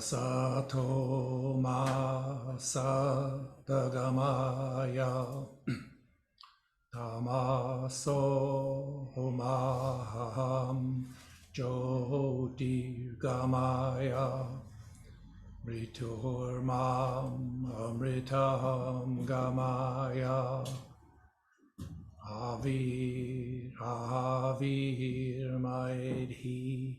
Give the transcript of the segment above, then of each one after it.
Asato ma sadagamaya tamaso maham jyotirgamaya Riturmam amritam gamaya avir avir maedhi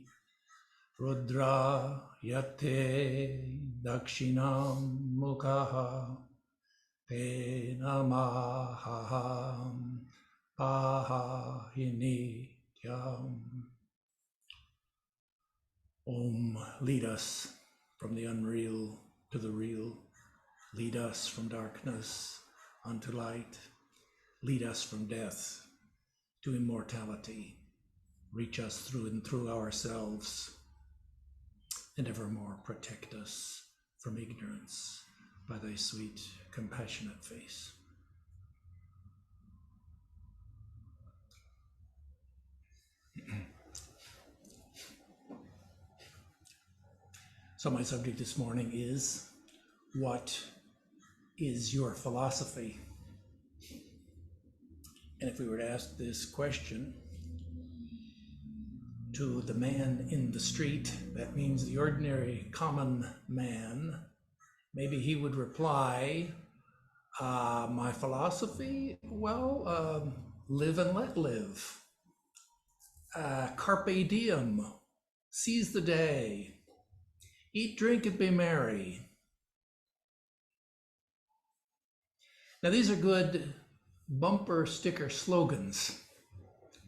rudra yate dakshinam mukha te namaham pahinityam. Om, lead us from the unreal to the real. Lead us from darkness unto light. Lead us from death to immortality. Reach us through and through ourselves, and evermore protect us from ignorance by thy sweet, compassionate face. So my subject this morning is, what is your philosophy? And if we were to ask this question to the man in the street, that means the ordinary common man, maybe he would reply, my philosophy? Well, live and let live. Carpe diem, seize the day. Eat, drink, and be merry. Now, these are good bumper sticker slogans,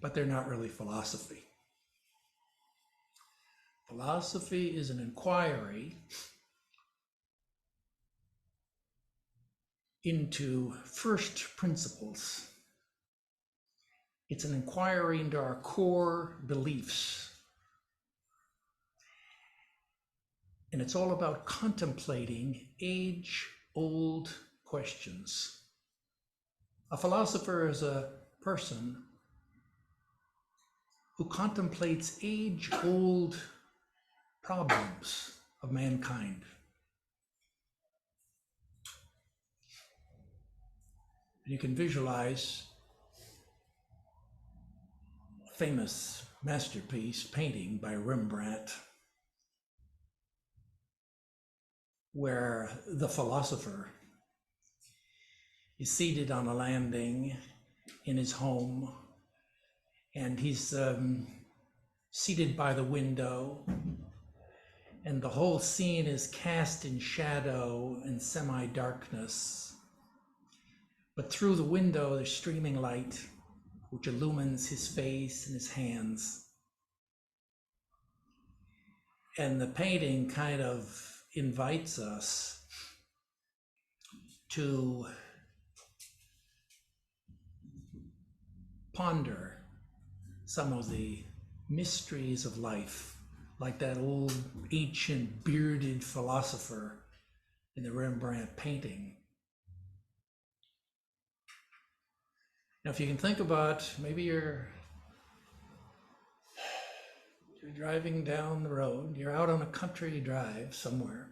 but they're not really philosophy. Philosophy is an inquiry into first principles. It's an inquiry into our core beliefs. And it's all about contemplating age-old questions. A philosopher is a person who contemplates age-old problems of mankind. You can visualize a famous masterpiece painting by Rembrandt, where the philosopher is seated on a landing in his home, and he's seated by the window, and the whole scene is cast in shadow and semi-darkness. But through the window, there's streaming light, which illumines his face and his hands. And the painting kind of invites us to ponder some of the mysteries of life, like that old ancient bearded philosopher in the Rembrandt painting. Now, if you can think about, maybe you're driving down the road, you're out on a country drive somewhere.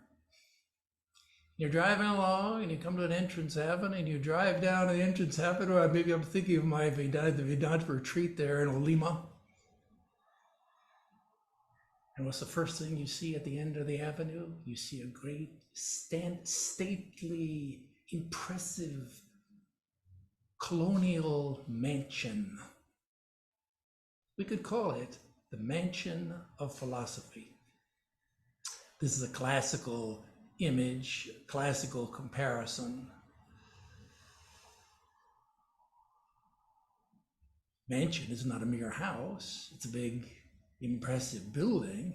You're driving along and you come to an entrance avenue and you drive down the entrance avenue, or maybe I'm thinking of my Vedanta retreat there in Olima. And what's the first thing you see at the end of the avenue? You see a great, stately, impressive, colonial mansion. We could call it the mansion of philosophy. This is a classical image, classical comparison. Mansion is not a mere house. It's a big, impressive building,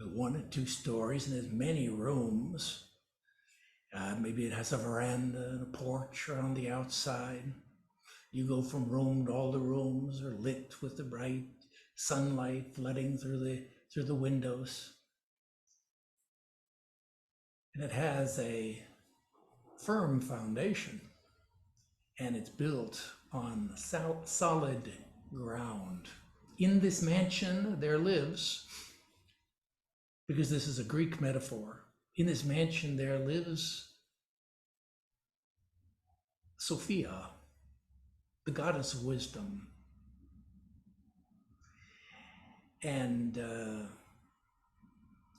1 and 2 stories, and there's many rooms. Maybe it has a veranda and a porch around the outside. You go from room to all the rooms are lit with the bright sunlight flooding through the windows. And it has a firm foundation, and it's built on solid ground. In this mansion, there lives because this is a Greek metaphor. In this mansion there lives Sophia, the goddess of wisdom. And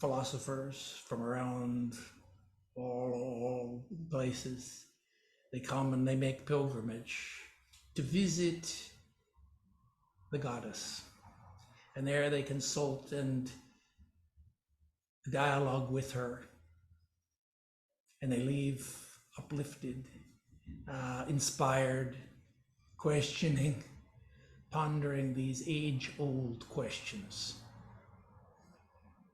philosophers from around all places, they come and they make pilgrimage to visit the goddess. And there they consult and dialogue with her. And they leave uplifted, inspired, questioning, pondering these age-old questions.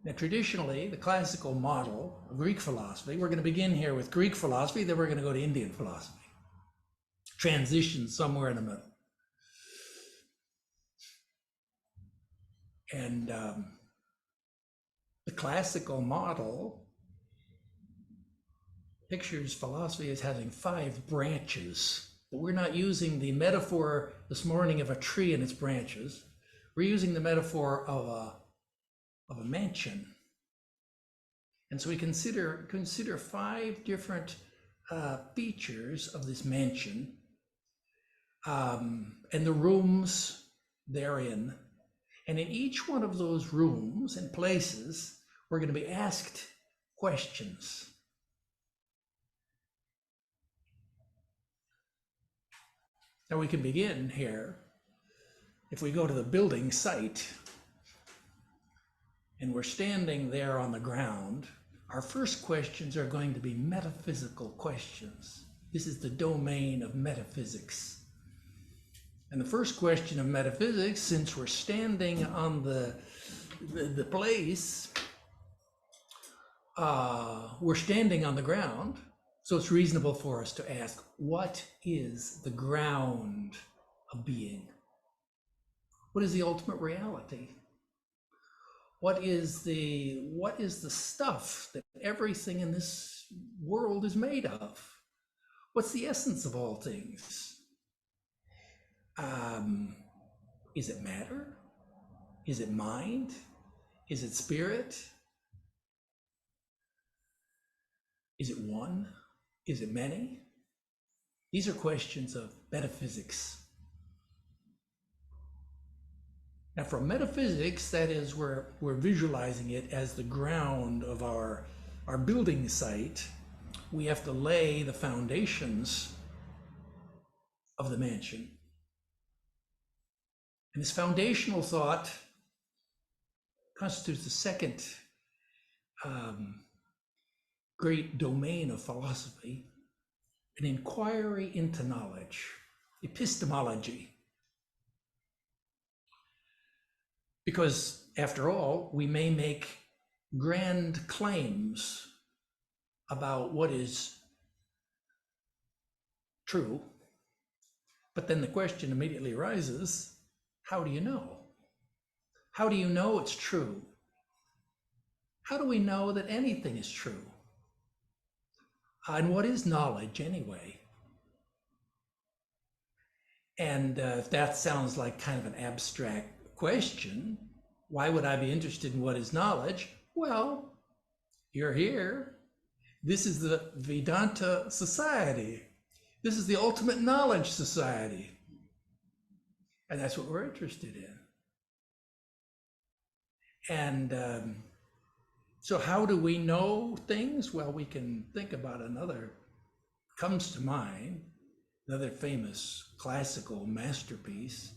Now, traditionally, the classical model of Greek philosophy, we're going to begin here with Greek philosophy, then we're going to go to Indian philosophy. Transition somewhere in the middle. And the classical model pictures philosophy as having 5 branches. But we're not using the metaphor this morning of a tree and its branches. We're using the metaphor of a mansion. And so we consider 5 different features of this mansion and the rooms therein. And in each one of those rooms and places, we're going to be asked questions. Now we can begin here. If we go to the building site and we're standing there on the ground, our first questions are going to be metaphysical questions. This is the domain of metaphysics. And the first question of metaphysics, since we're standing on the place, we're standing on the ground, so it's reasonable for us to ask, what is the ground of being? What is the ultimate reality? What is the stuff that everything in this world is made of? What's the essence of all things? Is it matter? Is it mind? Is it spirit? Is it one? Is it many? These are questions of metaphysics. Now, from metaphysics, that is, we're visualizing it as the ground of our building site. We have to lay the foundations of the mansion. And this foundational thought constitutes the second great domain of philosophy, an inquiry into knowledge, epistemology. Because after all, we may make grand claims about what is true, but then the question immediately arises, how do you know? How do you know it's true? How do we know that anything is true? And what is knowledge anyway? And if that sounds like kind of an abstract question, why would I be interested in what is knowledge? Well, you're here. This is the Vedanta society. This is the ultimate knowledge society. And that's what we're interested in. And so how do we know things? Well, we can think about another, comes to mind, another famous classical masterpiece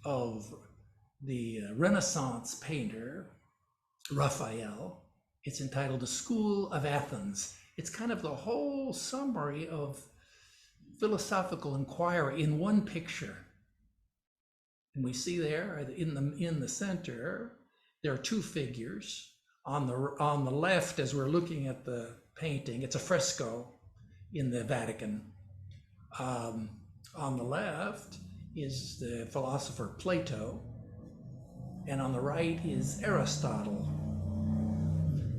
of the Renaissance painter, Raphael. It's entitled The School of Athens. It's kind of the whole summary of philosophical inquiry in one picture. And we see there in the center, there are 2 figures. On the left, as we're looking at the painting, it's a fresco in the Vatican. On the left is the philosopher Plato, and on the right is Aristotle.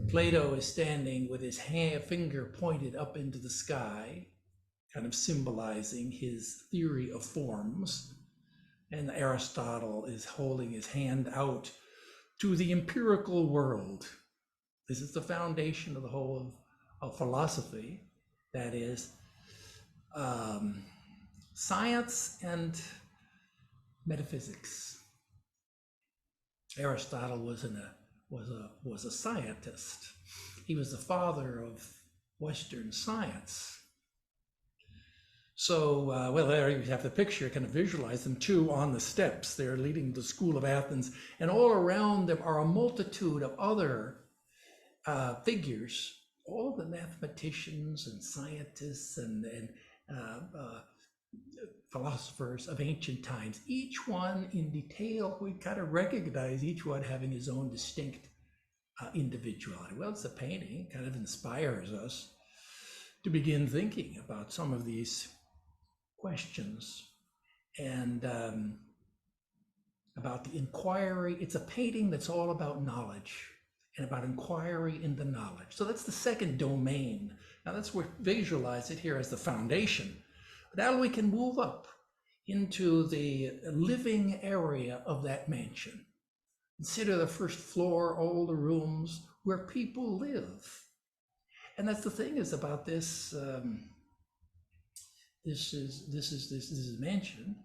Plato is standing with his finger pointed up into the sky, kind of symbolizing his theory of forms, and Aristotle is holding his hand out to the empirical world. This is the foundation of the whole of philosophy. That is science and metaphysics. Aristotle was a scientist. He was the father of Western science. So, well, there you have the picture, kind of visualize them, two on the steps. They're leading the school of Athens, and all around them are a multitude of other figures, all the mathematicians and scientists and philosophers of ancient times, each one in detail. We kind of recognize each one having his own distinct individuality. Well, it's a painting, kind of inspires us to begin thinking about some of these questions and about the inquiry. It's a painting that's all about knowledge and about inquiry into knowledge. So that's the second domain. Now that's where visualize it here as the foundation. Now we can move up into the living area of that mansion. Consider the first floor, all the rooms where people live. And that's the thing is about this. This is a mansion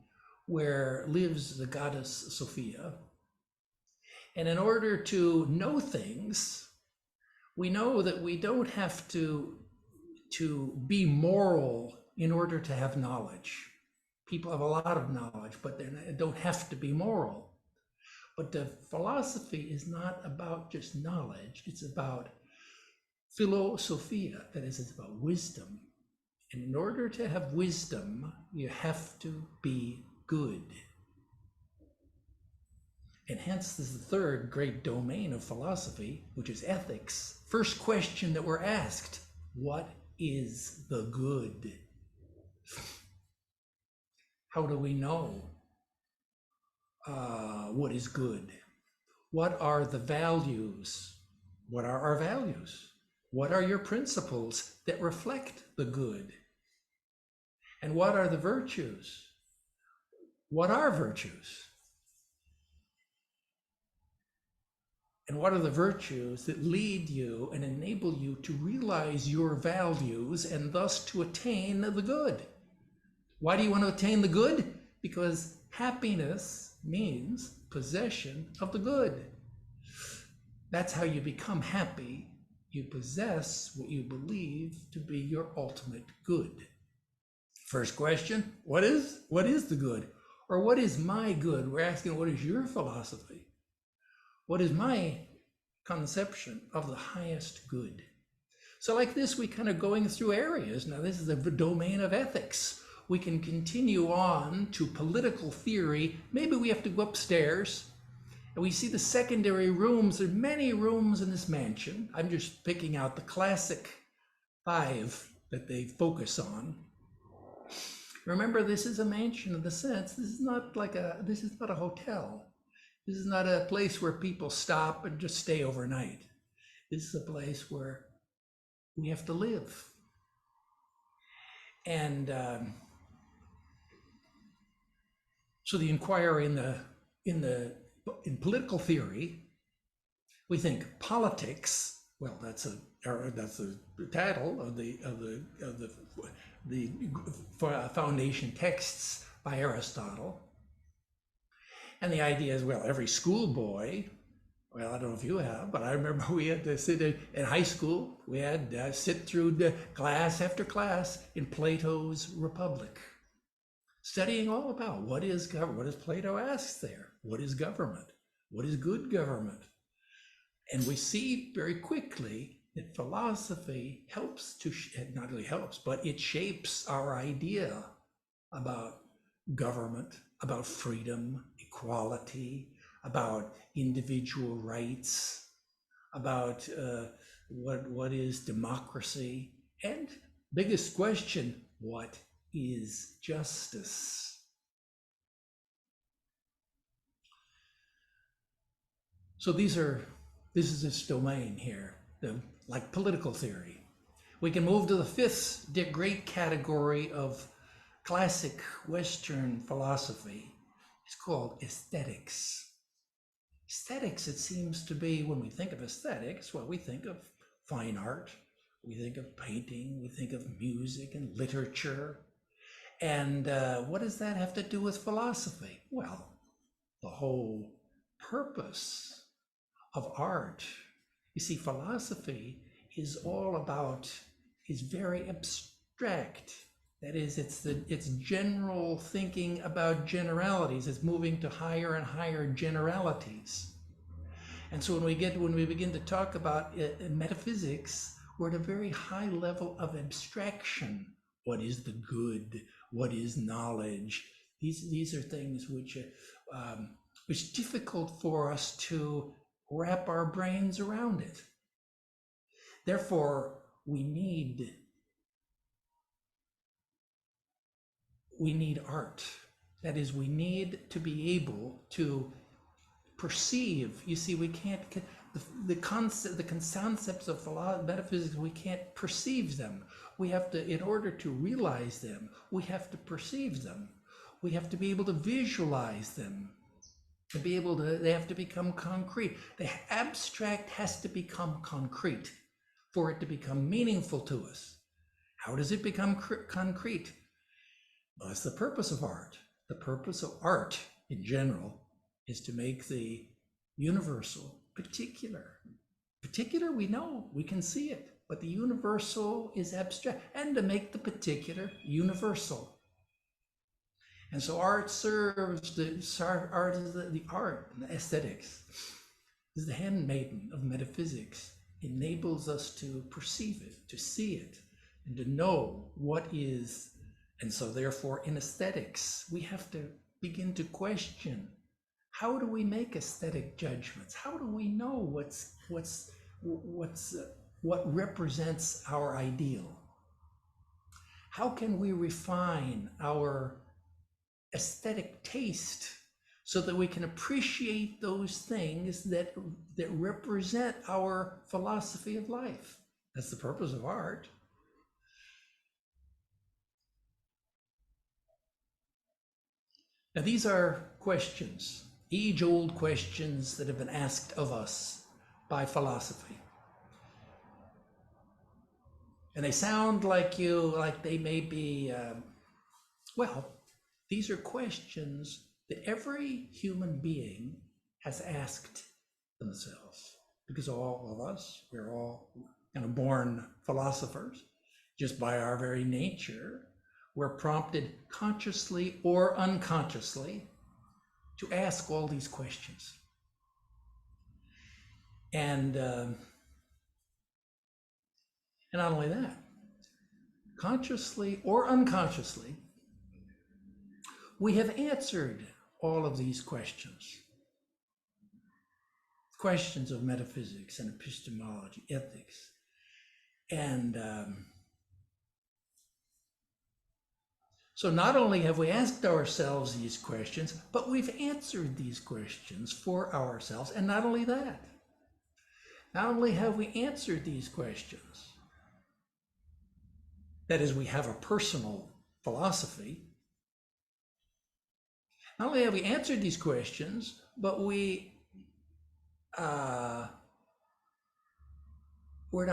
where lives the goddess Sophia. And in order to know things, we know that we don't have to be moral in order to have knowledge. People have a lot of knowledge, but they don't have to be moral. But the philosophy is not about just knowledge. It's about philosophia, that is, it's about wisdom. And in order to have wisdom, you have to be good. And hence, this is the third great domain of philosophy, which is ethics. First question that we're asked, what is the good? How do we know what is good? What are the values? What are our values? What are your principles that reflect the good? And what are the virtues? What are virtues? And what are the virtues that lead you and enable you to realize your values and thus to attain the good? Why do you want to attain the good? Because happiness means possession of the good. That's how you become happy. You possess what you believe to be your ultimate good. First question, what is the good? Or what is my good? We're asking, what is your philosophy? What is my conception of the highest good? So like this, we kind of going through areas. Now this is the domain of ethics. We can continue on to political theory. Maybe we have to go upstairs and we see the secondary rooms. There are many rooms in this mansion. I'm just picking out the classic 5 that they focus on. Remember, this is a mansion in the sense, this is not a hotel. This is not a place where people stop and just stay overnight. This is a place where we have to live. And so the inquiry in political theory, we think politics. Well, that's the title of the foundation texts by Aristotle. And the idea is, well, every schoolboy, well, I don't know if you have, but I remember we had to sit in high school, we had to sit through the class after class in Plato's Republic, studying all about what is government. What does Plato ask there? What is government? What is good government? And we see very quickly that philosophy helps to, not only helps, but it shapes our idea about government, about freedom, equality, about individual rights, about what is democracy, and biggest question, what is justice? So this is this domain here, like political theory. We can move to the 5th great category of classic Western philosophy. It's called aesthetics. Aesthetics, it seems to be, when we think of aesthetics, well, we think of fine art, we think of painting, we think of music and literature. And what does that have to do with philosophy? Well, the whole purpose of art, you see, philosophy is all about, is very abstract. That is, it's general thinking about generalities. It's moving to higher and higher generalities. And so when we begin to talk about metaphysics, we're at a very high level of abstraction. What is the good? What is knowledge? These are things which it's difficult for us to wrap our brains around it. Therefore, we need art. That is, we need to be able to perceive. You see, we can't, the concepts of metaphysics, we can't perceive them. We have to, in order to realize them, we have to perceive them. We have to be able to visualize them. They have to become concrete. The abstract has to become concrete for it to become meaningful to us. How does it become concrete? Well, that's the purpose of art. The purpose of art in general is to make the universal particular. Particular, we know, we can see it, but the universal is abstract, and to make the particular universal. And so art serves, art is the art, the aesthetics, is the handmaiden of metaphysics. It enables us to perceive it, to see it, and to know what is. And so therefore in aesthetics, we have to begin to question, how do we make aesthetic judgments? How do we know what represents our ideal? How can we refine our aesthetic taste so that we can appreciate those things that represent our philosophy of life? That's the purpose of art. Now, these are questions, age-old questions that have been asked of us by philosophy. And they sound like they may be, well, these are questions that every human being has asked themselves, because all of us, we're all kind of born philosophers. Just by our very nature, we're prompted consciously or unconsciously to ask all these questions. And not only that, consciously or unconsciously, we have answered all of these questions. Questions of metaphysics and epistemology, ethics. And so not only have we asked ourselves these questions, but we've answered these questions for ourselves. And not only that, not only have we answered these questions, that is, we have a personal philosophy. Not only have we answered these questions, but we're not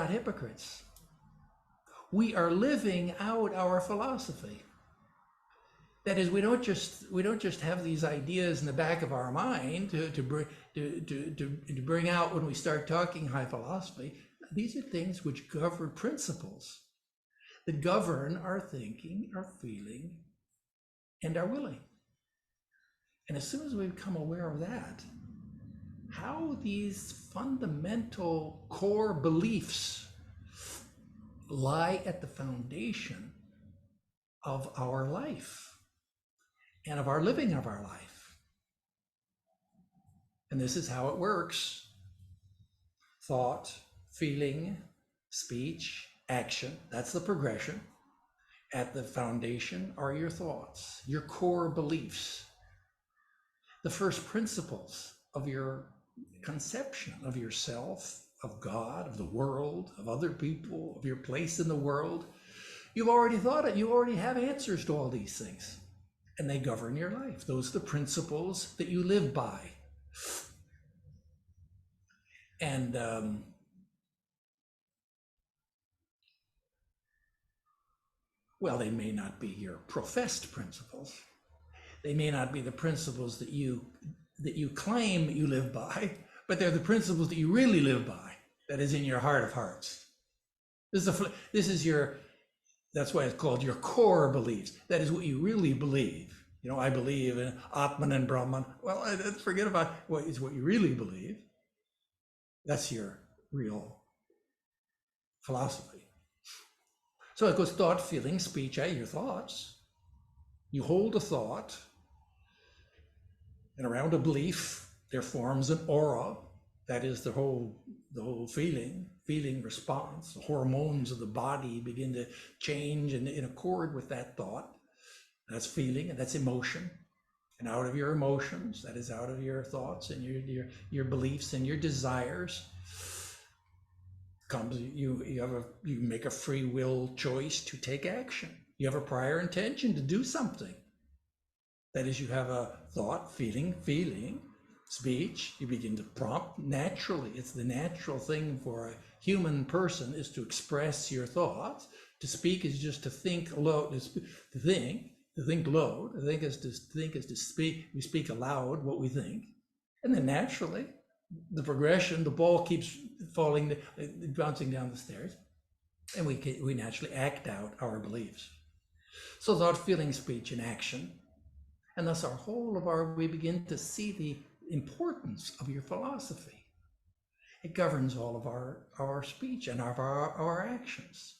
hypocrites. We are living out our philosophy. That is, we don't just have these ideas in the back of our mind to bring out when we start talking high philosophy. These are things which govern, principles that govern our thinking, our feeling, and our willing. And as soon as we become aware of that, how these fundamental core beliefs lie at the foundation of our life and of our living of our life. And this is how it works. Thought, feeling, speech, action, that's the progression. At the foundation are your thoughts, your core beliefs, the first principles of your conception of yourself, of God, of the world, of other people, of your place in the world. You've already thought it. You already have answers to all these things, and they govern your life. Those are the principles that you live by. And well, they may not be your professed principles. They may not be the principles that you claim you live by, but they're the principles that you really live by. That is in your heart of hearts. This is your. That's why it's called your core beliefs. That is what you really believe. You know, I believe in Atman and Brahman. Well, forget about what is what you really believe. That's your real philosophy. So it goes thought, feeling, speech, your thoughts. You hold a thought, and around a belief, there forms an aura. That is the whole feeling response. The hormones of the body begin to change in accord with that thought. That's feeling, and that's emotion. And out of your emotions, that is out of your thoughts and your beliefs and your desires, comes you make a free will choice to take action. You have a prior intention to do something. That is, you have a thought, feeling, speech. You begin to prompt naturally. It's the natural thing for a human person is to express your thoughts. To speak is just to think aloud, to think loud. To think is to speak. We speak aloud what we think, and then naturally, the progression, the ball keeps falling, bouncing down the stairs, and we naturally act out our beliefs. So thought, feeling, speech, and action, and thus we begin to see the importance of your philosophy. It governs all of our speech and our actions.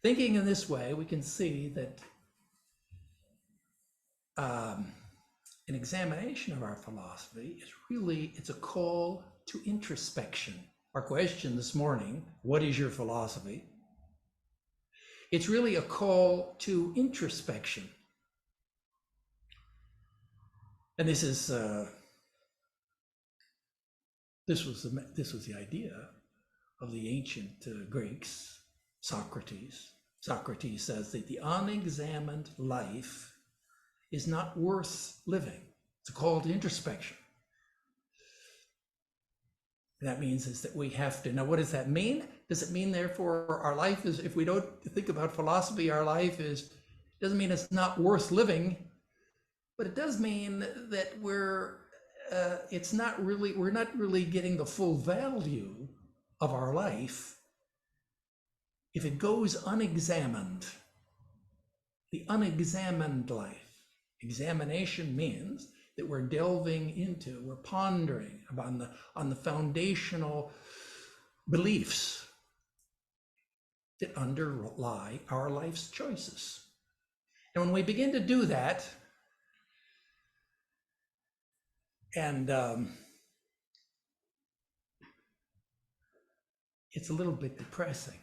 Thinking in this way, we can see that an examination of our philosophy it's a call to introspection. Our question this morning, what is your philosophy? It's really a call to introspection. And this was the idea of the ancient Greeks, Socrates. Socrates says that the unexamined life is not worth living. It's a call to introspection. And that means is that we have to. Now, what does that mean? Does it mean, therefore, our life is, if we don't think about philosophy, our life doesn't mean it's not worth living, but it does mean that we're not really getting the full value of our life if it goes unexamined. The unexamined life. Examination means that we're pondering on the foundational beliefs that underlie our life's choices. And when we begin to do that, and it's a little bit depressing,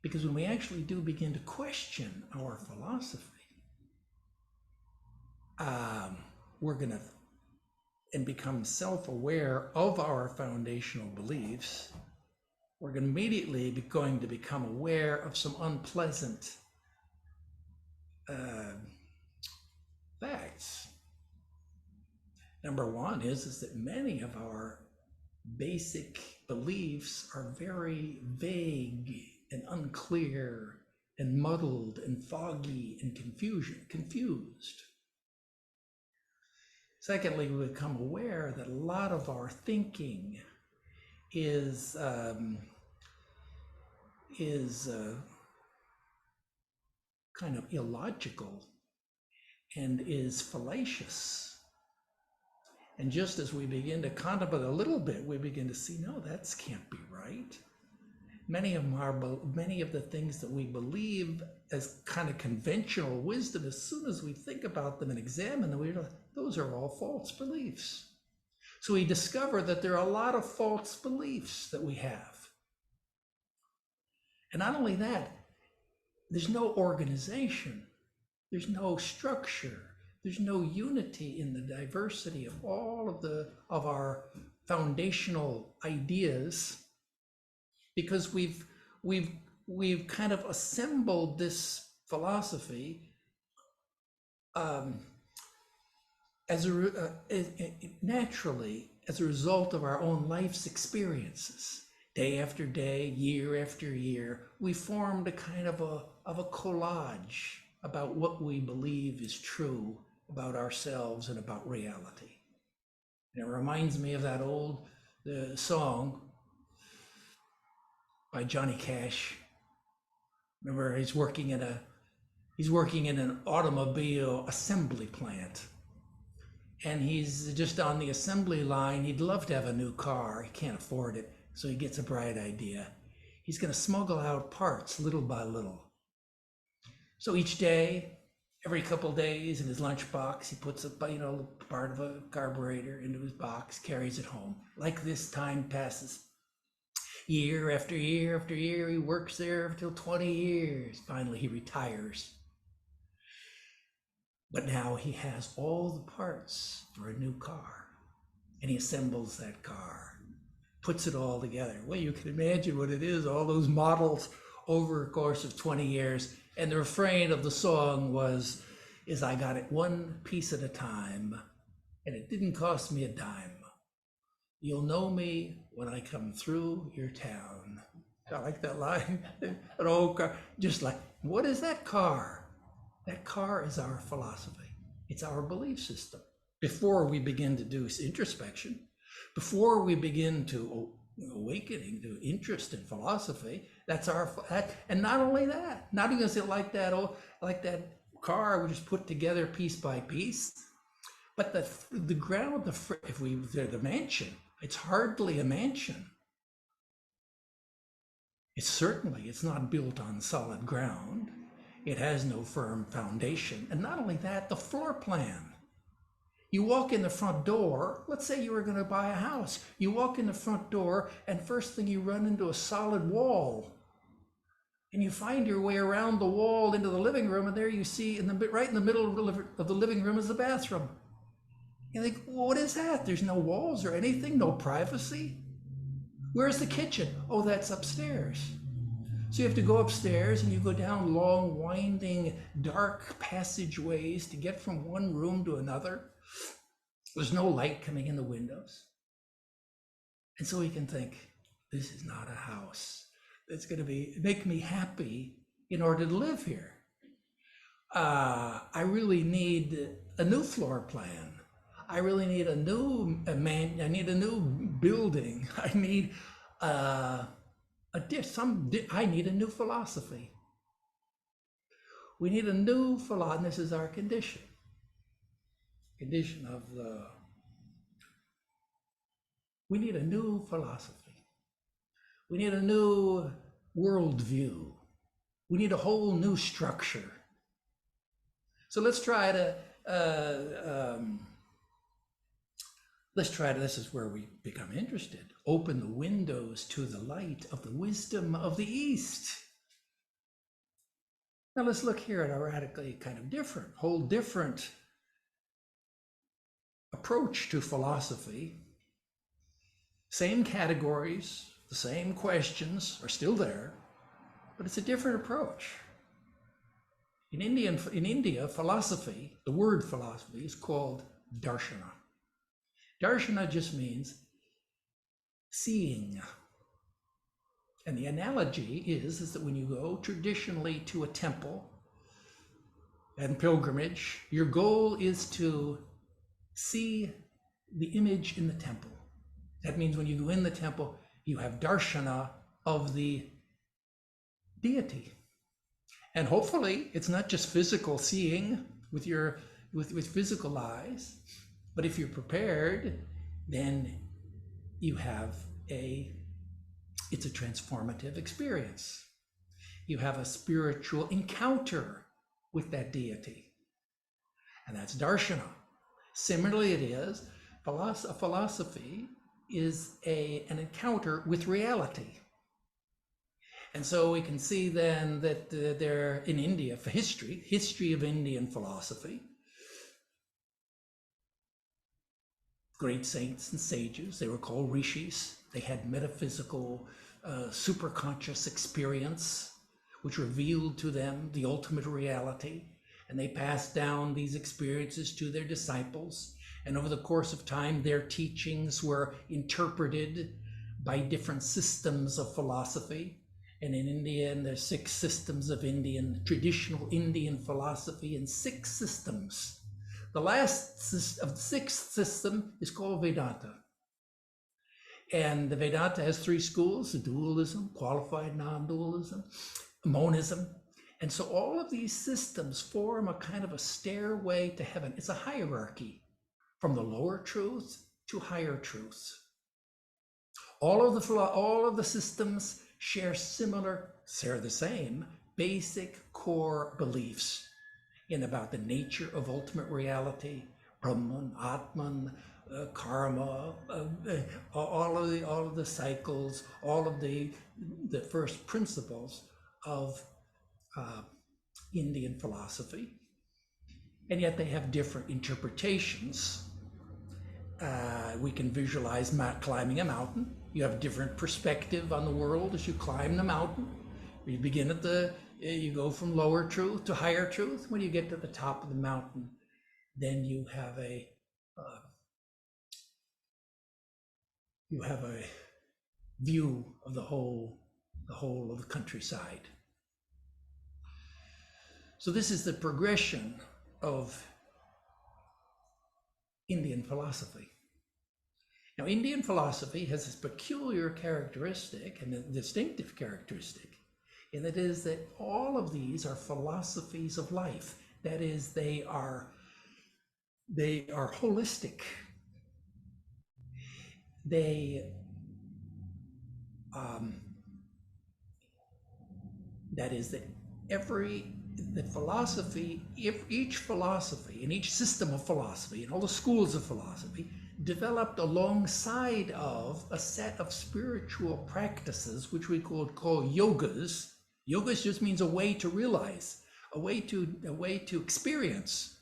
because when we actually do begin to question our philosophy, we're going to and become self-aware of our foundational beliefs, we're immediately going to become aware of some unpleasant facts. Number one is that many of our basic beliefs are very vague and unclear and muddled and foggy and confused. Secondly, we become aware that a lot of our thinking is kind of illogical and is fallacious. And just as we begin to contemplate a little bit, we begin to see, no, that can't be right. Many of the things that we believe as kind of conventional wisdom, as soon as we think about them and examine them, we realize those are all false beliefs. So we discover that there are a lot of false beliefs that we have. And not only that, there's no organization, there's no structure, there's no unity in the diversity of all of our foundational ideas, because we've kind of assembled this philosophy naturally as a result of our own life's experiences. Day after day, year after year, we formed a kind of a collage about what we believe is true about ourselves and about reality. And it reminds me of that old song by Johnny Cash. Remember, he's working in an automobile assembly plant. And he's just on the assembly line. He'd love to have a new car. He can't afford it. So he gets a bright idea. He's going to smuggle out parts little by little. So each day, every couple of days, in his lunchbox, he puts a part of a carburetor into his box, carries it home. Like this, time passes. Year after year after year, he works there until 20 years. Finally, he retires. But now he has all the parts for a new car, and he assembles that car, puts it all together. Well, you can imagine what it is, all those models over a course of 20 years. And the refrain of the song is I got it one piece at a time, and it didn't cost me a dime. You'll know me when I come through your town. I like that line. An old car, just like, what is that car? That car is our philosophy. It's our belief system. Before we begin to do introspection, before we begin to awakening to interest in philosophy, and not only that, not even is it like that car we just put together piece by piece, but the ground, the mansion, it's hardly a mansion. It's not built on solid ground. It has no firm foundation. And not only that, the floor plan. You walk in the front door, let's say you were going to buy a house. You walk in the front door, and first thing you run into a solid wall. And you find your way around the wall into the living room, and there you see, right in the middle of the living room is the bathroom. You think, well, what is that? There's no walls or anything, no privacy. Where's the kitchen? Oh, that's upstairs. So you have to go upstairs, and you go down long, winding, dark passageways to get from one room to another. There's no light coming in the windows. And so we can think, this is not a house that's going to make me happy in order to live here. I really need a new floor plan. I really need I need a new building. I need I need a new philosophy. We need a new philosophy. This is our condition. We need a new philosophy. We need a new worldview. We need a whole new structure. So let's try to, this is where we become interested. Open the windows to the light of the wisdom of the East. Now let's look here at a radically whole different approach to philosophy. Same categories, the same questions are still there, but it's a different approach. In India, philosophy, the word philosophy is called darshana. Darshana just means seeing. And the analogy is that when you go traditionally to a temple and pilgrimage, your goal is to see the image in the temple. That means when you go in the temple, you have darshana of the deity. And hopefully it's not just physical seeing with physical eyes, but if you're prepared, then you have it's a transformative experience. You have a spiritual encounter with that deity. And that's darshana. Similarly, a philosophy is an encounter with reality. And so we can see then that there in India, for history of Indian philosophy, great saints and sages, they were called rishis. They had metaphysical, superconscious experience, which revealed to them the ultimate reality. And they passed down these experiences to their disciples. And over the course of time, their teachings were interpreted by different systems of philosophy. And in India, there's 6 systems of traditional Indian philosophy, and 6 systems. The last of the 6th system is called Vedanta. And the Vedanta has 3 schools: dualism, qualified non-dualism, monism. And so all of these systems form a kind of a stairway to heaven. It's a hierarchy from the lower truth to higher truth. All of the systems share the same basic core beliefs about the nature of ultimate reality, Brahman, Atman, karma, all of the cycles, all of the first principles of Indian philosophy, and yet they have different interpretations. We can visualize climbing a mountain. You have a different perspective on the world as you climb the mountain. You begin you go from lower truth to higher truth. When you get to the top of the mountain, then you have a view of the whole of the countryside. So this is the progression of Indian philosophy. Now, Indian philosophy has this peculiar characteristic and a distinctive characteristic, and it is that all of these are philosophies of life. That is, they are holistic. That is, that each philosophy and each system of philosophy and all the schools of philosophy developed alongside of a set of spiritual practices, which we call yogas. Yogas just means a way to realize, a way to experience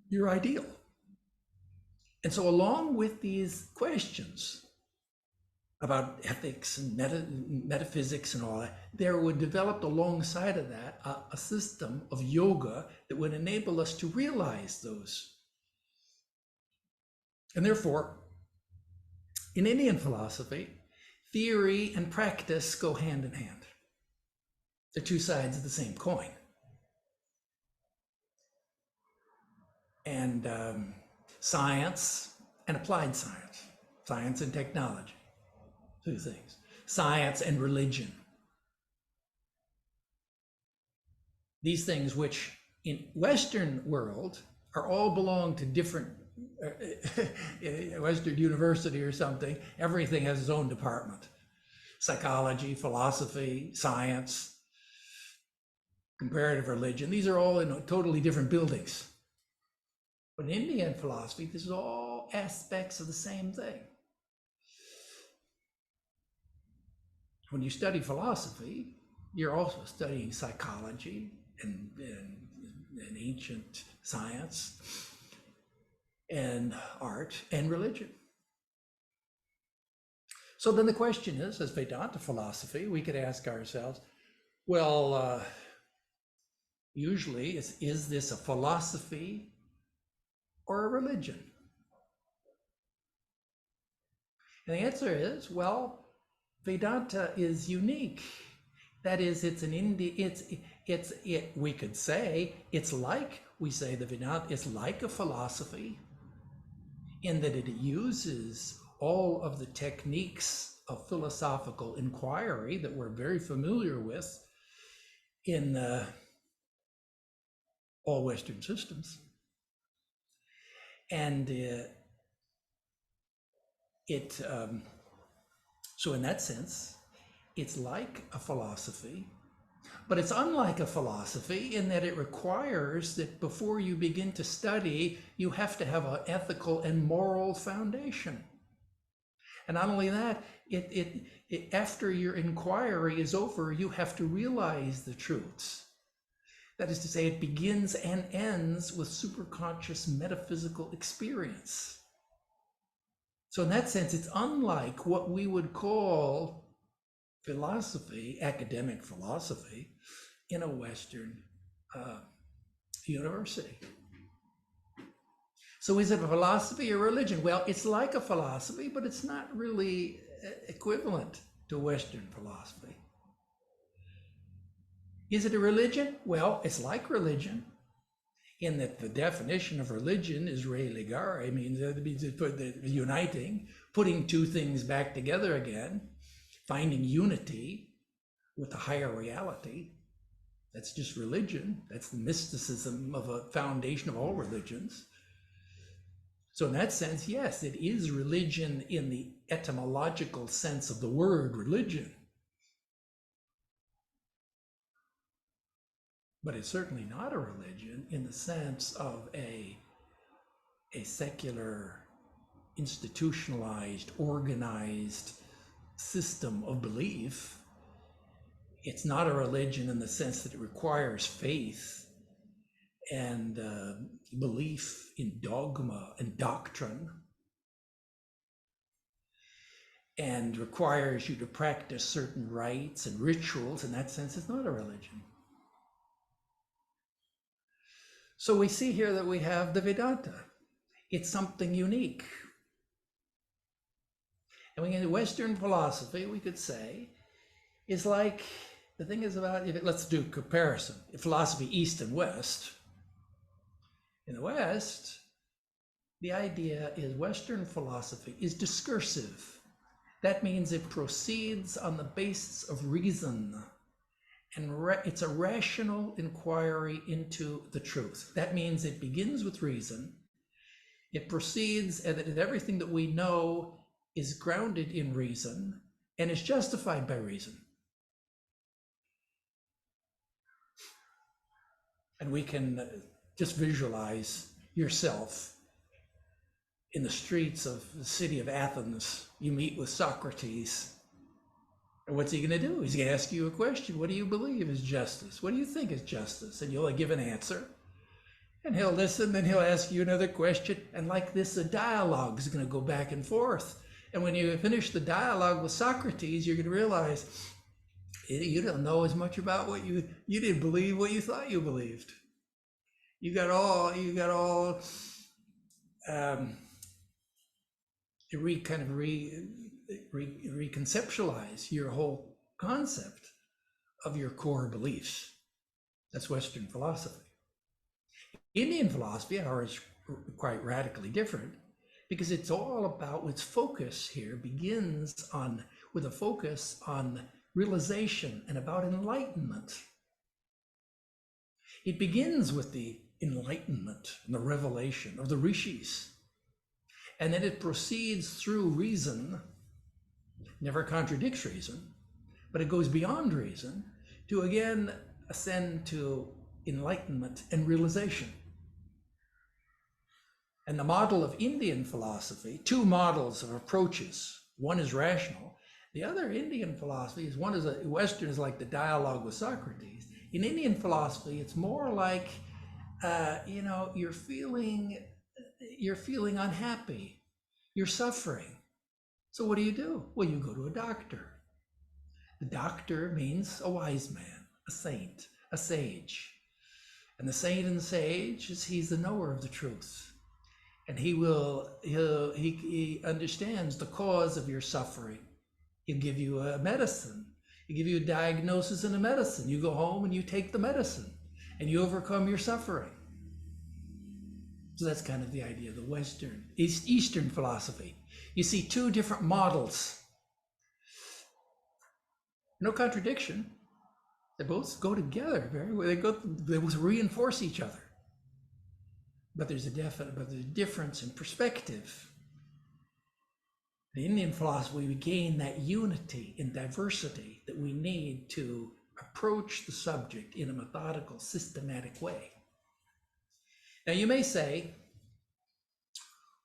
your ideal. And so along with these questions about ethics and metaphysics and all that, there would develop alongside of that a system of yoga that would enable us to realize those. And therefore, in Indian philosophy, theory and practice go hand in hand. They're 2 sides of the same coin. And science and applied science, science and technology, 2 things. Science and religion. These things, which in Western world are all belong to different Western university or something, everything has its own department. Psychology, philosophy, science, comparative religion. These are all in totally different buildings. But in Indian philosophy, this is all aspects of the same thing. When you study philosophy, you're also studying psychology and ancient science and art and religion. So then the question is, as Vedanta philosophy, we could ask ourselves, well, usually is this a philosophy or a religion? And the answer is, well, Vedanta is unique. That is, we could say it's like, we say the Vedanta is like a philosophy in that it uses all of the techniques of philosophical inquiry that we're very familiar with in all Western systems. And so in that sense, it's like a philosophy, but it's unlike a philosophy in that it requires that before you begin to study, you have to have an ethical and moral foundation. And not only that, after your inquiry is over, you have to realize the truths. That is to say, it begins and ends with superconscious metaphysical experience. So in that sense, it's unlike what we would call philosophy, academic philosophy, in a Western university. So is it a philosophy or religion? Well, it's like a philosophy, but it's not really equivalent to Western philosophy. Is it a religion? Well, it's like religion in that the definition of religion is religar. I mean, that means uniting, putting two things back together again, finding unity with a higher reality. That's just religion. That's the mysticism of a foundation of all religions. So in that sense, yes, it is religion in the etymological sense of the word religion. But it's certainly not a religion in the sense of a secular, institutionalized, organized system of belief. It's not a religion in the sense that it requires faith and belief in dogma and doctrine, and requires you to practice certain rites and rituals. In that sense, it's not a religion. So we see here that we have the Vedanta. It's something unique. And we in Western philosophy, we could say, is like, the thing is about, let's do comparison, philosophy East and West. In the West, the idea is Western philosophy is discursive. That means it proceeds on the basis of reason, and it's a rational inquiry into the truth. That means it begins with reason, it proceeds, and that everything that we know is grounded in reason and is justified by reason. And we can just visualize yourself in the streets of the city of Athens. You meet with Socrates. And what's he going to do? He's going to ask you a question. What do you believe is justice? What do you think is justice? And you'll give an answer. And he'll listen, then he'll ask you another question. And like this, a dialogue is going to go back and forth. And when you finish the dialogue with Socrates, you're going to realize you don't know as much about what you didn't believe what you thought you believed. You got all reconceptualize your whole concept of your core beliefs. That's Western philosophy. Indian philosophy, however, is quite radically different, because it's all about, its focus here begins with a focus on realization and about enlightenment. It begins with the enlightenment and the revelation of the rishis. And then it proceeds through reason, never contradicts reason, but it goes beyond reason to again ascend to enlightenment and realization. And the model of Indian philosophy, two models of approaches, one is rational, the other Indian philosophy is Western is like the dialogue with Socrates. In Indian philosophy, it's more like, you're feeling unhappy, you're suffering. So what do? Well, you go to a doctor. The doctor means a wise man, a saint, a sage. And the saint and the sage he's the knower of the truth. And he understands the cause of your suffering. He'll give you a medicine. He'll give you a diagnosis and a medicine. You go home and you take the medicine and you overcome your suffering. So that's kind of the idea of the Eastern philosophy. You see two different models. No contradiction. They both go together very well. They both reinforce each other. But there's a difference in perspective. In Indian philosophy, we gain that unity in diversity that we need to approach the subject in a methodical, systematic way. Now you may say,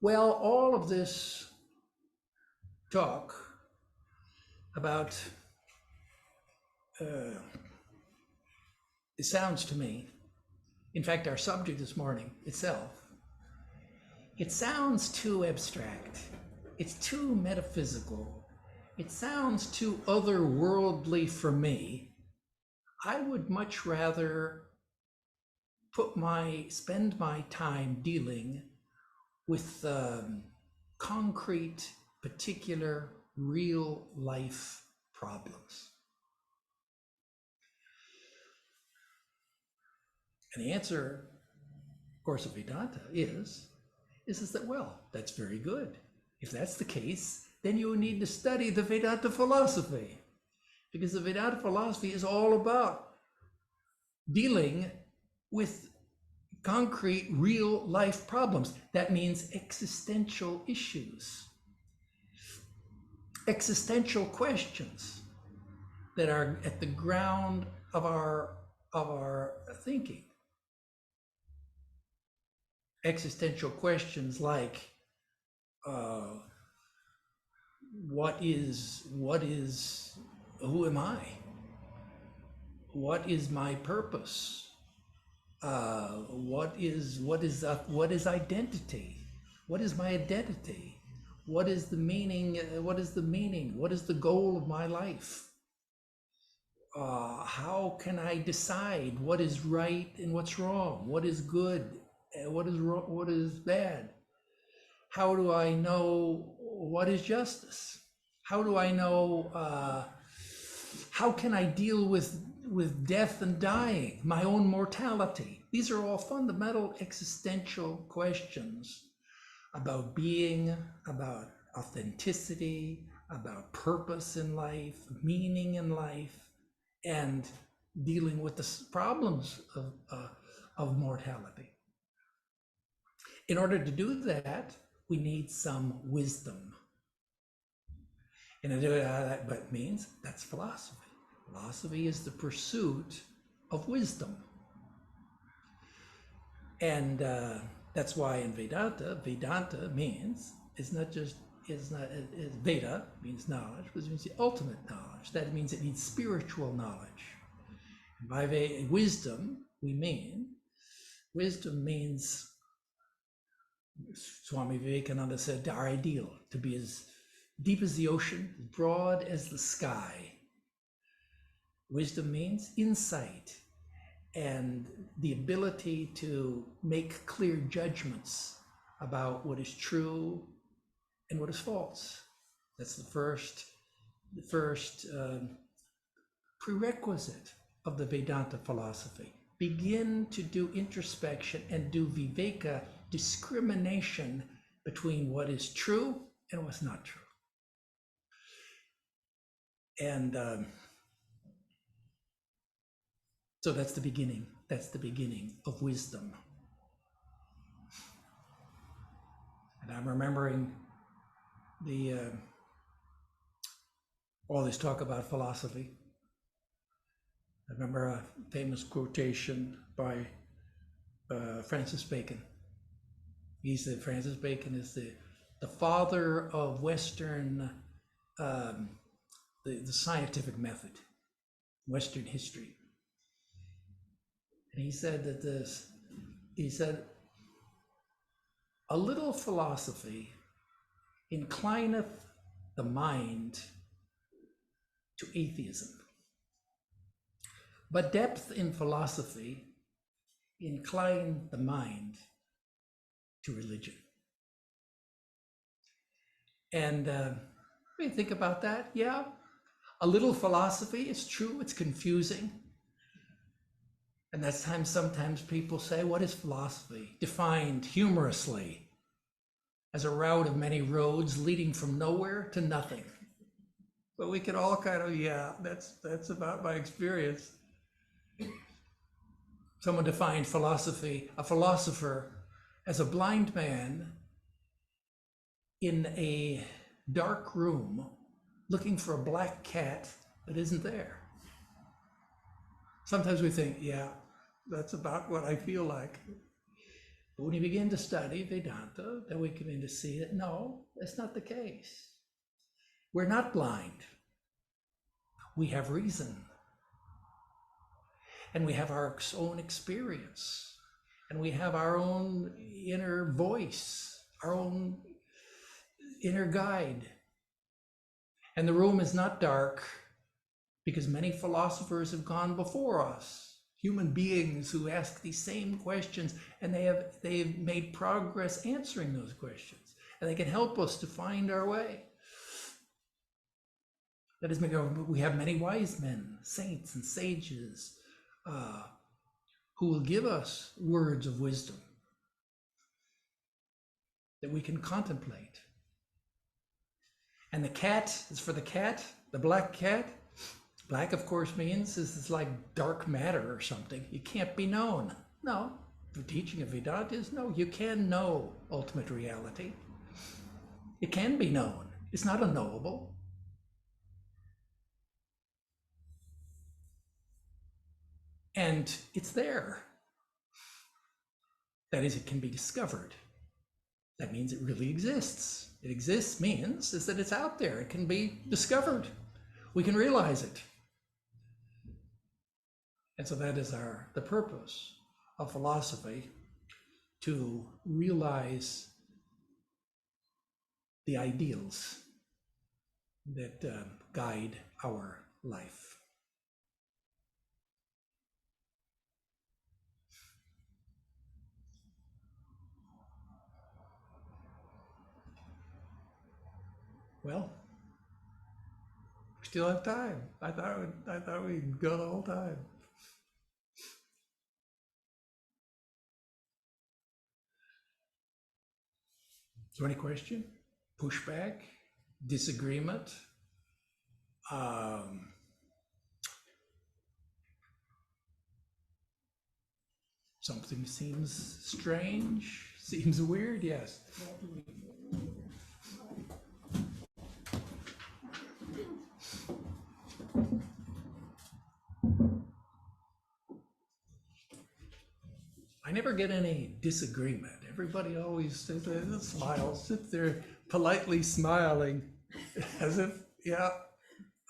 well, all of this talk about, it sounds to me, in fact, our subject this morning itself, it sounds too abstract. It's too metaphysical. It sounds too otherworldly for me. I would much rather spend my time dealing with concrete, particular, real life problems? And the answer, of course, of Vedanta is that, well, that's very good. If that's the case, then you need to study the Vedanta philosophy, because the Vedanta philosophy is all about dealing with concrete, real life problems. That means existential issues, existential questions that are at the ground of our thinking. Existential questions like, who am I? What is my purpose? What is identity? What is my identity? What is the meaning? What is the goal of my life? How can I decide what is right and what's wrong? What is good? What is wrong? What is bad? How do I know what is justice? How do I know? How can I deal with death and dying, my own mortality? These are all fundamental existential questions about being, about authenticity, about purpose in life, meaning in life, and dealing with the problems of mortality. In order to do that, we need some wisdom. And that means that's philosophy. Philosophy is the pursuit of wisdom. And that's why in Vedanta means, Veda means knowledge, which means the ultimate knowledge. That means it needs spiritual knowledge. And by wisdom means, Swami Vedarupananda said, our ideal, to be as deep as the ocean, as broad as the sky. Wisdom means insight and the ability to make clear judgments about what is true and what is false. That's the first prerequisite of the Vedanta philosophy. Begin to do introspection and do viveka, discrimination between what is true and what's not true. And so that's the beginning. That's the beginning of wisdom. And I'm remembering all this talk about philosophy. I remember a famous quotation by Francis Bacon. He said Francis Bacon is the father of Western, the scientific method, Western history. And he said a little philosophy inclineth the mind to atheism, but depth in philosophy incline the mind to religion. And when you think about that, yeah, a little philosophy, it's true, it's confusing. And that's sometimes people say, what is philosophy? Defined humorously as a route of many roads leading from nowhere to nothing. But we could all kind of, yeah, that's about my experience. Someone defined a philosopher, as a blind man in a dark room looking for a black cat that isn't there. Sometimes we think, yeah, that's about what I feel like. But when you begin to study Vedanta, then we begin to see that no, that's not the case. We're not blind. We have reason. And we have our own experience. And we have our own inner voice, our own inner guide. And the room is not dark because many philosophers have gone before us. human beings who ask these same questions, and they've made progress answering those questions, and they can help us to find our way. That is, we have many wise men, saints, and sages who will give us words of wisdom that we can contemplate. And the cat is for the cat, the black cat. Black, of course, means this is like dark matter or something. It can't be known. No, the teaching of Vedanta is no, you can know ultimate reality. It can be known. It's not unknowable. And it's there. That is, it can be discovered. That means it really exists. It exists means is that it's out there. It can be discovered. We can realize it. And so that is the purpose of philosophy, to realize the ideals that guide our life. Well, we still have time. I thought we'd go the whole time. Is there any question? Pushback? Disagreement? Something seems strange? Seems weird? Yes. I never get any disagreement. Everybody always smiles, sits there politely smiling, as if, yeah,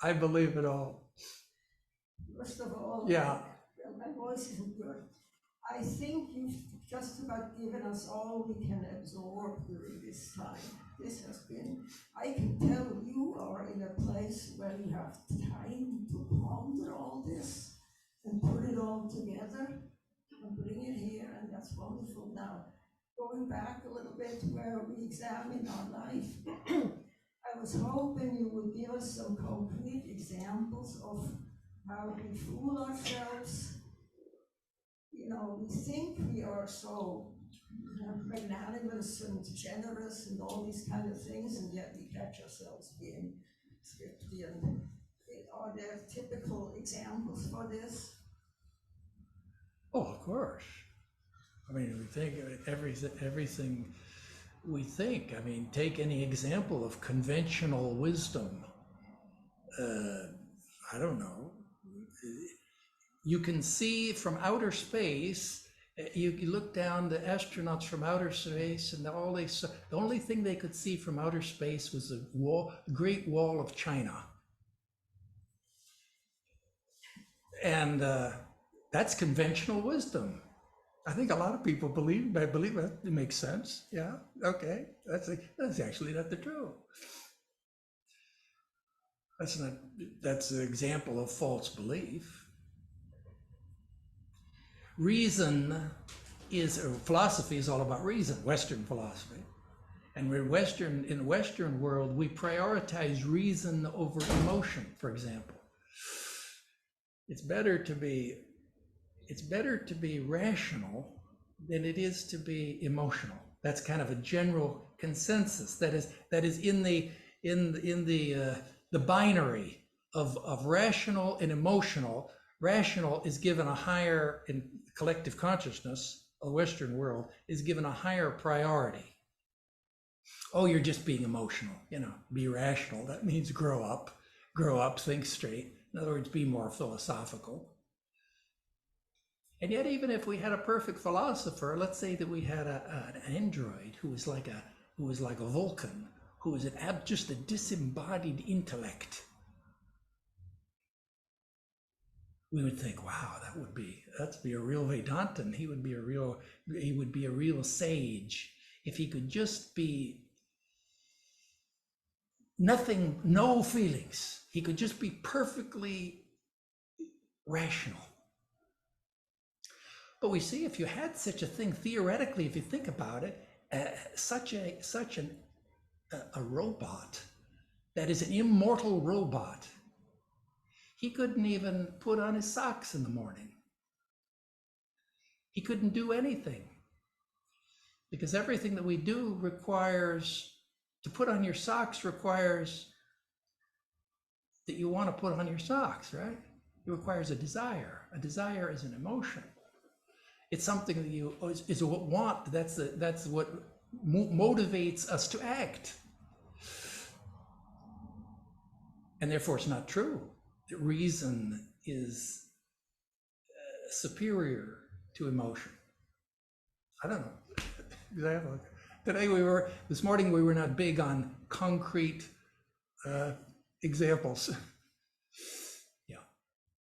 I believe it all. First of all, yeah, my voice isn't good. I think you've just about given us all we can absorb during this time. This has been, I can tell you are in a place where you have time to ponder all this and put it all together and bring it here, and that's wonderful. Now, going back a little bit where we examine our life, I was hoping you would give us some concrete examples of how we fool ourselves. You know, we think we are so magnanimous and generous and all these kind of things, and yet we catch ourselves being thrifty. And are there typical examples for this? Oh, of course. I mean, we think everything we think. I mean, take any example of conventional wisdom. I don't know. You can see from outer space, you look down, the astronauts from outer space, and all they saw, the only thing they could see from outer space was the Great Wall of China. And that's conventional wisdom. I think a lot of people believe that. It makes sense. Yeah, okay. That's actually not the truth. That's an example of false belief. Reason philosophy is all about reason, Western philosophy. And in the Western world, we prioritize reason over emotion, for example. It's better to be rational than it is to be emotional. That's kind of a general consensus. That is in the binary of rational and emotional. Rational is given a higher, in collective consciousness, the Western world, is given a higher priority. Oh, you're just being emotional, be rational. That means grow up, think straight. In other words, be more philosophical. And yet, even if we had a perfect philosopher, let's say that we had an android who was like a Vulcan, who was just a disembodied intellect, we would think, wow, that'd be a real Vedantan. He would be a real sage if he could just be nothing, no feelings. He could just be perfectly rational. But we see if you had such a thing, theoretically, if you think about it, such a robot that is an immortal robot, he couldn't even put on his socks in the morning. He couldn't do anything. Because everything that we do requires, to put on your socks requires that you want to put on your socks, right? It requires a desire. A desire is an emotion. It's something that you is what want. That's what motivates us to act. And therefore, it's not true that reason is superior to emotion. I don't know. Exactly. This morning we were not big on concrete examples.